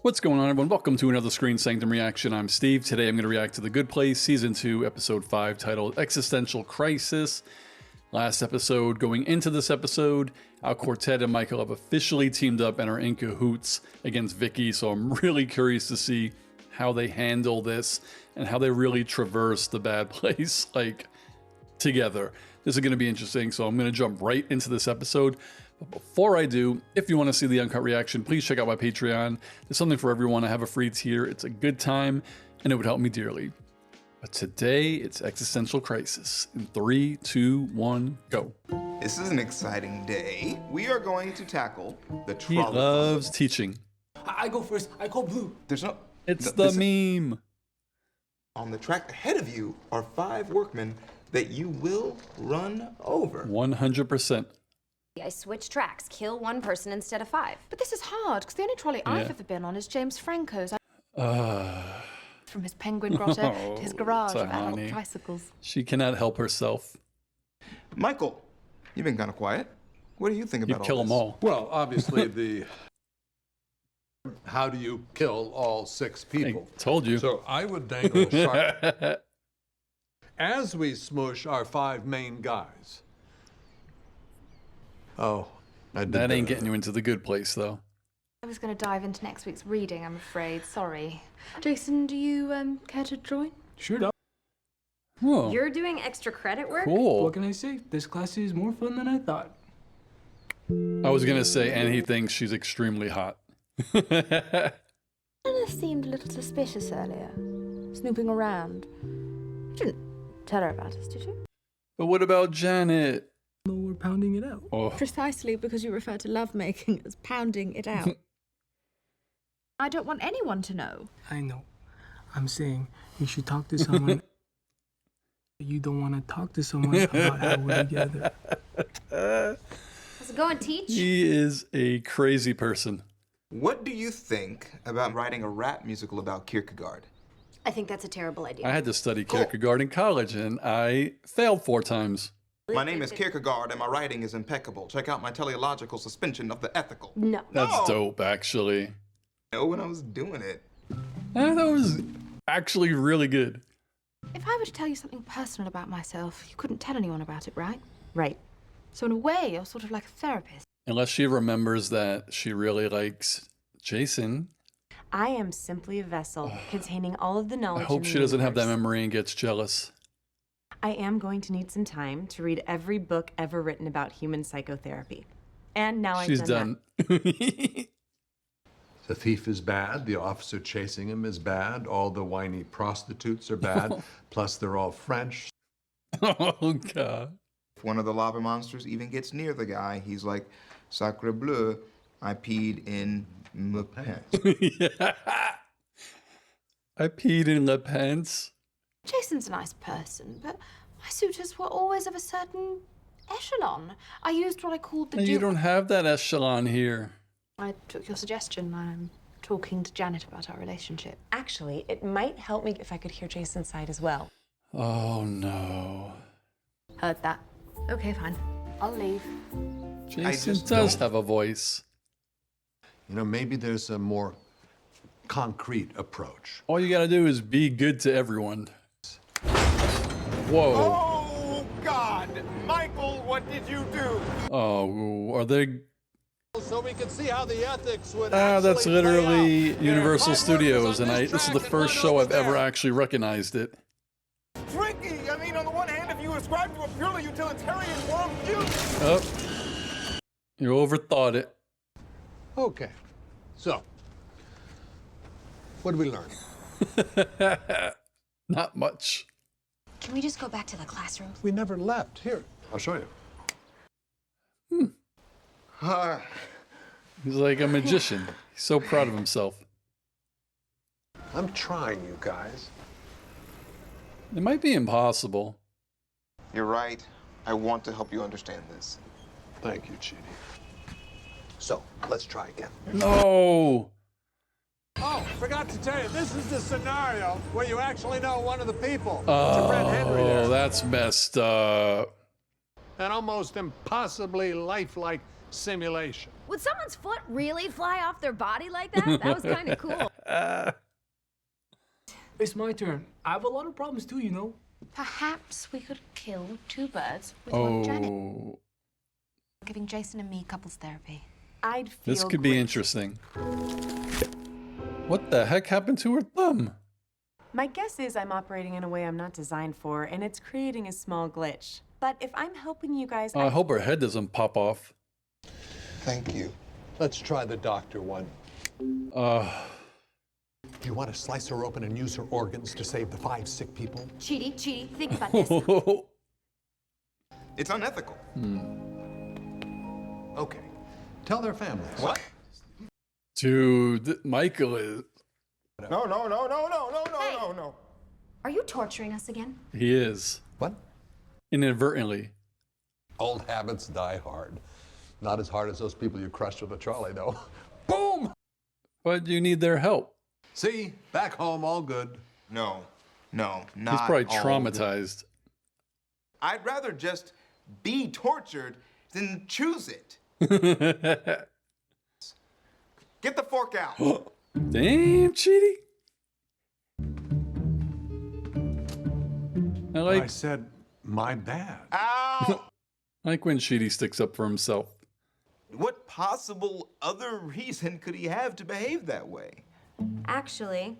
What's going on, everyone? Welcome to another Screen Sanctum reaction. I'm Steve. Today I'm going to react to The Good Place, Season 2, Episode 5, titled Existential Crisis. Last episode, going into this episode, our quartet and Michael have officially teamed up and are in cahoots against Vicky, so I'm really curious to see how they handle this and how they really traverse the bad place, like, together. This is going to be interesting, so I'm going to jump right into this episode. But before I do, if you want to see the uncut reaction, please check out my Patreon. There's something for everyone. I have a free tier. It's a good time, and it would help me dearly. But today, it's Existential Crisis. In 3, 2, 1, go. This is an exciting day. We are going to tackle the He trolley. loves teaching. I go first. I call blue. There's no... It's no, the meme. On the track ahead of you are 5 workmen that you will run over. 100%. I switch tracks, kill one person instead of 5. But this is hard, because the only trolley I've ever been on is James Franco's. From his penguin grotto to his garage of adult Tahani. tricycles. She cannot help herself. Michael, you've been kind of quiet. What do you think You about kill all them this? all. Well, obviously, how do you kill all 6 I people? told you. So I would dangle a shark as we smush our 5 main guys. Oh, I did That ain't getting you into the good place, though. I was going to dive into next week's reading, I'm afraid. Sorry. Jayson, do you care to join? Sure, dog. Whoa, You're doing extra credit work? cool. What can I say? This class is more fun than I thought. I was gonna say, and he thinks she's extremely hot. Anna seemed a little suspicious earlier. Snooping around. You didn't tell her about us, did you? But what about Janet? No, we're pounding it out. Oh, Precisely because you refer to lovemaking as pounding it out. I don't want anyone to know. I know. I'm saying you should talk to someone. You don't want to talk to someone about how we're together. Let's go and teach. he is a crazy person. What do you think about writing a rap musical about Kierkegaard? I think that's a terrible idea. I had to study Kierkegaard in college, and I failed 4 times. My name is Kierkegaard and my writing is impeccable. Check out my teleological suspension of the ethical. No. That's dope, actually. know when I was doing it. That was actually really good. If I were to tell you something personal about myself, you couldn't tell anyone about it, right? Right. So in a way, you're sort of like a therapist. Unless she remembers that she really likes Jayson. I am simply a vessel containing all of the I knowledge. hope in the she doesn't have that universe. memory and gets jealous. I am going to need some time to read every book ever written about human psychotherapy. And now She's I've done done. The thief is bad, the officer chasing him is bad, all the whiny prostitutes are bad, plus they're all French. Oh, God. If one of the lava monsters even gets near the guy, he's like, Sacre bleu, I peed in my pants. Yeah. I peed in the pants. Jason's a nice person, but my suitors were always of a certain echelon. I used what I called the You don't have that echelon here. I took your suggestion. I'm talking to Janet about our relationship. Actually, it might help me if I could hear Jason's side as well. Oh, no. Heard that. Okay, fine. I'll leave. Jayson just does don't- have a voice. You know, maybe there's a more concrete approach. All you gotta do is be good to everyone. Whoa. Oh, God! Michael, what did you do? Oh, are they... So we can see how the ethics would that's literally Universal Studios, and this is the first show I've ever actually recognized it. Tricky! I mean, on the one hand, if you ascribe to a purely utilitarian worldview... Oh. You overthought it. Okay, so, what did we learn? Not much. Can we just go back to the classroom? We never left. Here, I'll show you. He's like a magician. He's so proud of himself. I'm trying, you guys. It might be impossible. You're right. I want to help you understand this. Thank you, Chidi. So, let's try again. No. Oh, forgot to tell you, this is the scenario where you actually know one of the people. To Brett Henry Oh, there. that's messed up. An almost impossibly lifelike simulation. Would someone's foot really fly off their body like that? That was kind of cool. It's my turn. I have a lot of problems too, you know. Perhaps we could kill two birds with one Janet. Oh, Giving Jayson and me couples therapy. I'd feel this could be great. interesting. What the heck happened to her thumb? My guess is I'm operating in a way I'm not designed for, and it's creating a small glitch. But if I'm helping you guys, I hope her head doesn't pop off. Thank you. Let's try the doctor one. Do you want to slice her open and use her organs to save the 5 sick people? Chidi, think about this. It's unethical. Okay. Tell their families. What? Dude, Michael is. No. Are you torturing us again? He is. What? Inadvertently. Old habits die hard. Not as hard as those people you crushed with a trolley, though. Boom! But you need their help. See? Back home, all good. No, not He's probably all. traumatized. I'd rather just be tortured than choose it. Get the fork out. Damn, Chidi. I said, my bad. Ow! I like when Chidi sticks up for himself. What possible other reason could he have to behave that way? Actually,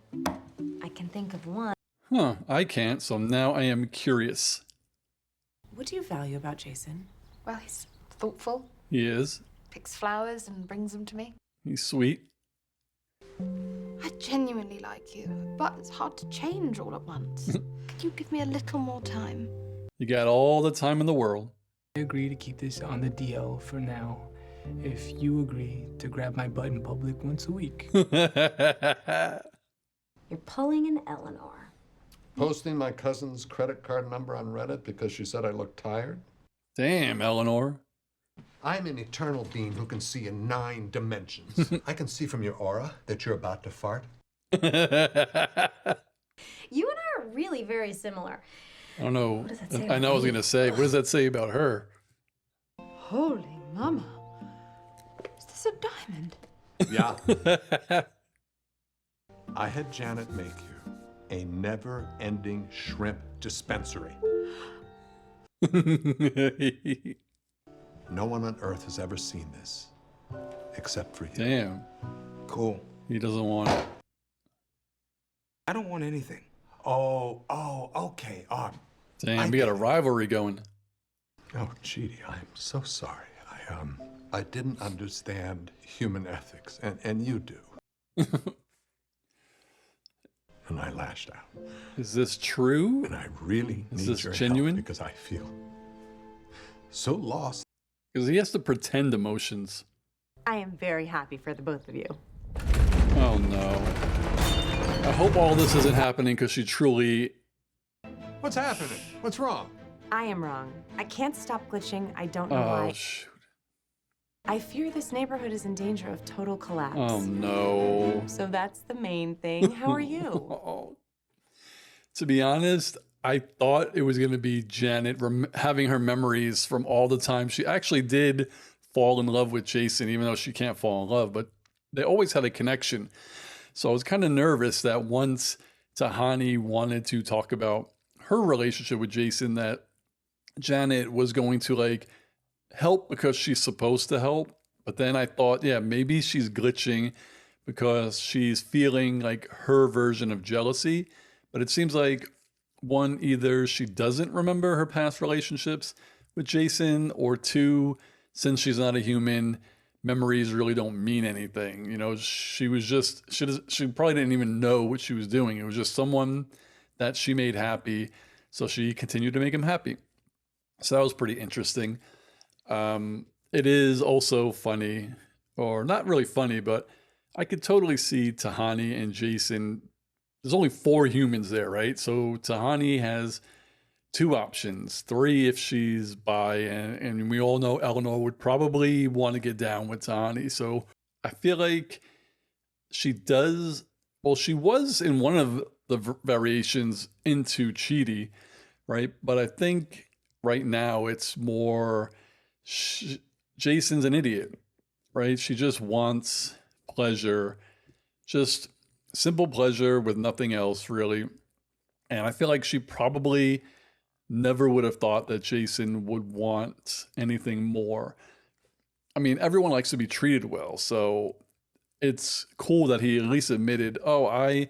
I can think of one. Huh, I can't, so now I am curious. what do you value about Jayson? Well, he's thoughtful, He is. picks flowers and brings them to me. He's sweet. I genuinely like you, but it's hard to change all at once. Could you give me a little more time? You got all the time in the world. I agree to keep this on the DL for now. If you agree to grab my butt in public once a week. You're pulling an Eleanor. Posting my cousin's credit card number on Reddit because she said I looked tired? Damn, Eleanor. I'm an eternal being who can see in 9 dimensions. I can see from your aura that you're about to fart. You and I are really very similar. I don't know. does that say I know I was about going to say, what does that say about her? Holy mama. Is this a diamond? Yeah. I had Janet make you a never-ending shrimp dispensary. No one on Earth has ever seen this, except for you. Damn. Cool. He doesn't want it. I don't want anything. Oh, okay. Damn, we got a rivalry going. Oh, Chidi, I'm so sorry. I didn't understand human ethics, and you do. And I lashed out. Is this true? And I really Is need this your genuine? help because I feel so lost. Because he has to pretend emotions. I am very happy for the both of you. Oh no. I hope all this isn't happening because she truly... What's happening? What's wrong? I am wrong. I can't stop glitching. I don't know Oh, why. shoot. I fear this neighborhood is in danger of total collapse. Oh no. So that's the main thing. How are you? Oh. To be honest, I thought it was going to be Janet having her memories from all the time. She actually did fall in love with Jayson, even though she can't fall in love, but they always had a connection. So I was kind of nervous that once Tahani wanted to talk about her relationship with Jayson, that Janet was going to like help because she's supposed to help. But then I thought, yeah, maybe she's glitching because she's feeling like her version of jealousy. But it seems like one, either she doesn't remember her past relationships with Jayson, or two, since she's not a human, memories really don't mean anything. You know, she was just, she probably didn't even know what she was doing. It was just someone that she made happy. So she continued to make him happy. So that was pretty interesting. It is also funny, or not really funny, but I could totally see Tahani and Jayson. There's only 4 humans there, right? So Tahani has 2 options, 3 if she's bi, and we all know Eleanor would probably want to get down with Tahani. So I feel like she does, well, she was in one of the variations into Chidi, right? But I think right now it's more Jayson's an idiot, right? She just wants pleasure, just simple pleasure with nothing else, really. And I feel like she probably never would have thought that Jayson would want anything more. I mean, everyone likes to be treated well, so it's cool that he at least admitted, oh, I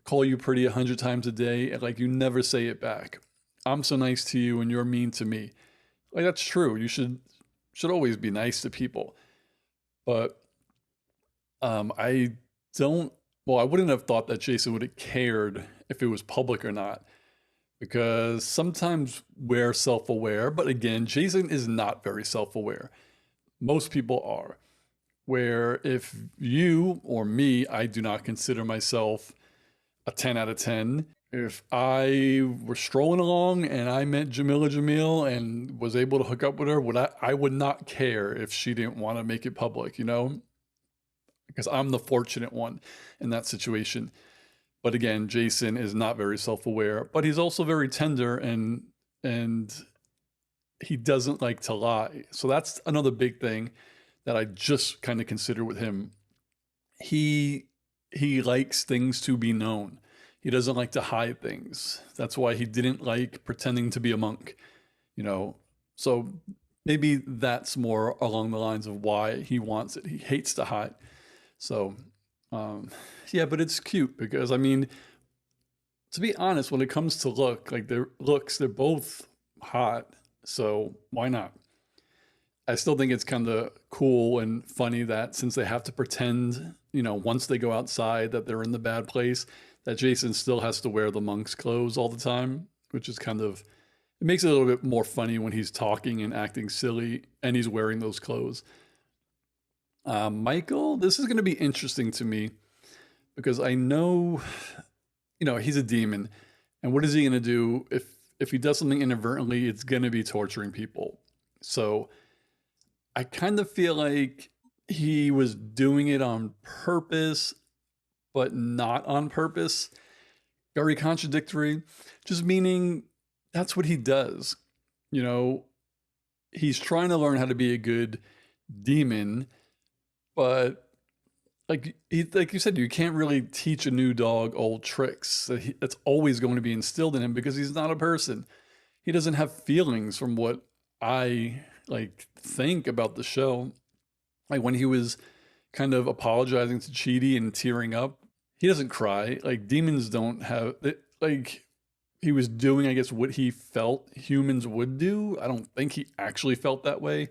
call you pretty 100 times a day, and like you never say it back. I'm so nice to you and you're mean to me. Like that's true. You should always be nice to people. But I wouldn't have thought that Jayson would have cared if it was public or not. Because sometimes we're self-aware, but again, Jayson is not very self-aware. Most people are. Where if you or me, I do not consider myself a 10 out of 10. If I were strolling along and I met Jamila Jamil and was able to hook up with her, I would not care if she didn't want to make it public, you know? Because I'm the fortunate one in that situation. But again, Jayson is not very self-aware, but he's also very tender and he doesn't like to lie. So that's another big thing that I just kind of consider with him. He likes things to be known. He doesn't like to hide things. That's why he didn't like pretending to be a monk, you know. So maybe that's more along the lines of why he wants it. He hates to hide. So yeah, but it's cute because, I mean, to be honest, when it comes to they're both hot. So why not? I still think it's kind of cool and funny that since they have to pretend, you know, once they go outside that they're in the bad place, that Jayson still has to wear the monk's clothes all the time, which is kind of, it makes it a little bit more funny when he's talking and acting silly and he's wearing those clothes. Michael, this is going to be interesting to me because I know, you know, he's a demon. And what is he going to do if he does something inadvertently? It's going to be torturing people. So I kind of feel like he was doing it on purpose, but not on purpose. Very contradictory, just meaning that's what he does. You know, he's trying to learn how to be a good demon, but like you said, you can't really teach a new dog old tricks. That's always going to be instilled in him because he's not a person. He doesn't have feelings from what I think about the show. Like when he was kind of apologizing to Chidi and tearing up, he doesn't cry. Like demons don't have it. Like he was doing, I guess, what he felt humans would do. I don't think he actually felt that way,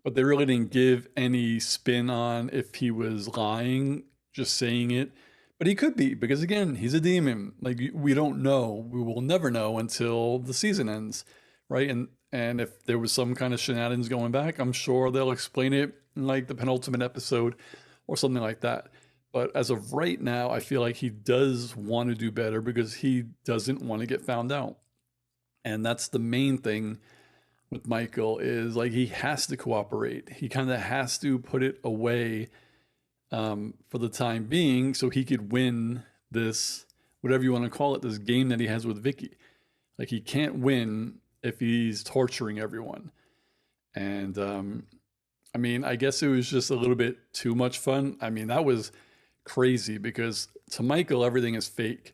but they really didn't give any spin on if he was lying, just saying it. But he could be, because again, he's a demon. Like we don't know. We will never know until the season ends, right? And if there was some kind of shenanigans going back, I'm sure they'll explain it in like the penultimate episode or something like that. But as of right now, I feel like he does want to do better because he doesn't want to get found out. And that's the main thing with Michael is like he has to cooperate. He kind of has to put it away for the time being so he could win this, whatever you want to call it, this game that he has with Vicky. Like he can't win if he's torturing everyone. And I mean, I guess it was just a little bit too much fun. I mean, that was crazy because to Michael, everything is fake,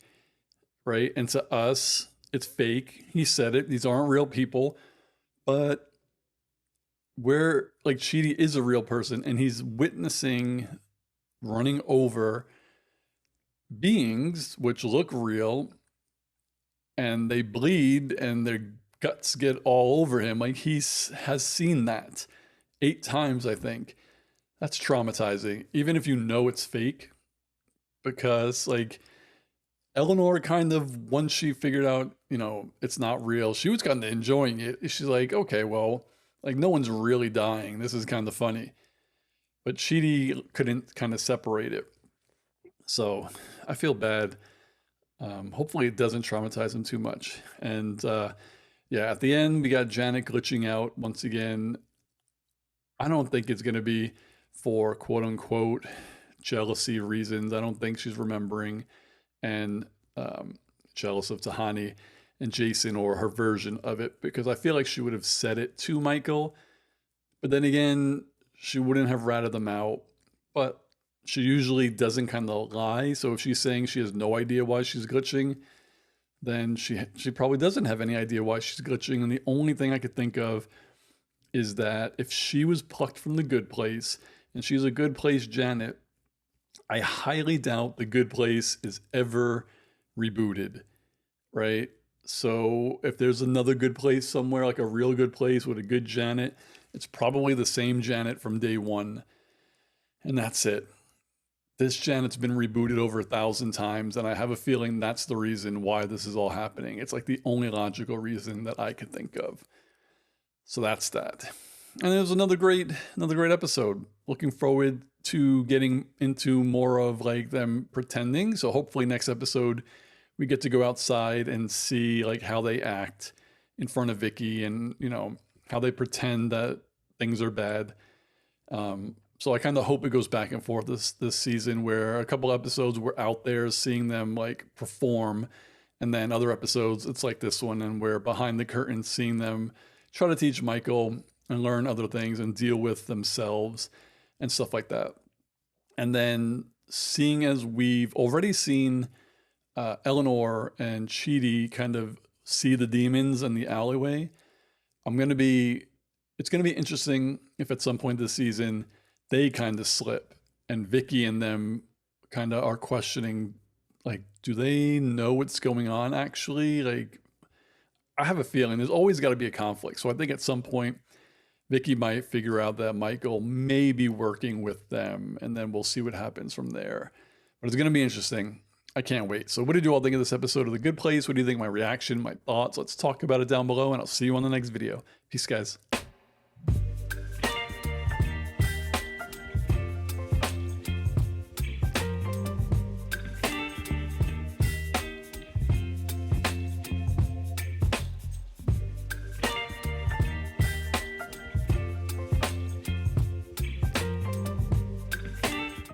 right? And to us, it's fake. He said it. These aren't real people. But where like Chidi is a real person and he's witnessing running over beings which look real and they bleed and their guts get all over him. Like he has seen that 8 times, I think. That's traumatizing, even if you know it's fake, because like Eleanor kind of, once she figured out, you know, it's not real, she was kind of enjoying it. She's like, okay, well, like no one's really dying. This is kind of funny. But Chidi couldn't kind of separate it. So I feel bad. Hopefully it doesn't traumatize him too much. And yeah, at the end, we got Janet glitching out once again. I don't think it's going to be for quote unquote jealousy reasons. I don't think she's remembering and jealous of Tahani and Jayson or her version of it, because I feel like she would have said it to Michael, But then again, she wouldn't have ratted them out. But she usually doesn't kind of lie. So if she's saying she has no idea why she's glitching, then she probably doesn't have any idea why she's glitching. And the only thing I could think of is that if she was plucked from the good place and she's a good place Janet, I highly doubt the good place is ever rebooted, right? So if there's another good place somewhere, like a real good place with a good Janet, it's probably the same Janet from day one. And that's it. This Janet's been rebooted over 1,000 times, and I have a feeling that's the reason why this is all happening. It's like the only logical reason that I could think of. So that's that. And it was another great episode. Looking forward to getting into more of like them pretending. So hopefully next episode we get to go outside and see like how they act in front of Vicky, and you know how they pretend that things are bad. So I kind of hope it goes back and forth this season, where a couple episodes we're out there seeing them like perform, and then other episodes it's like this one, and we're behind the curtain seeing them try to teach Michael and learn other things and deal with themselves and stuff like that. And then seeing as we've already seen Eleanor and Chidi kind of see the demons in the alleyway, it's going to be interesting if at some point this season they kind of slip and Vicky and them kind of are questioning, like, do they know what's going on actually? Like, I have a feeling there's always got to be a conflict. So I think at some point Vicky might figure out that Michael may be working with them, and then we'll see what happens from there. But it's going to be interesting. I can't wait. So what did you all think of this episode of The Good Place? What do you think? My reaction, my thoughts? Let's talk about it down below, and I'll see you on the next video. Peace, guys.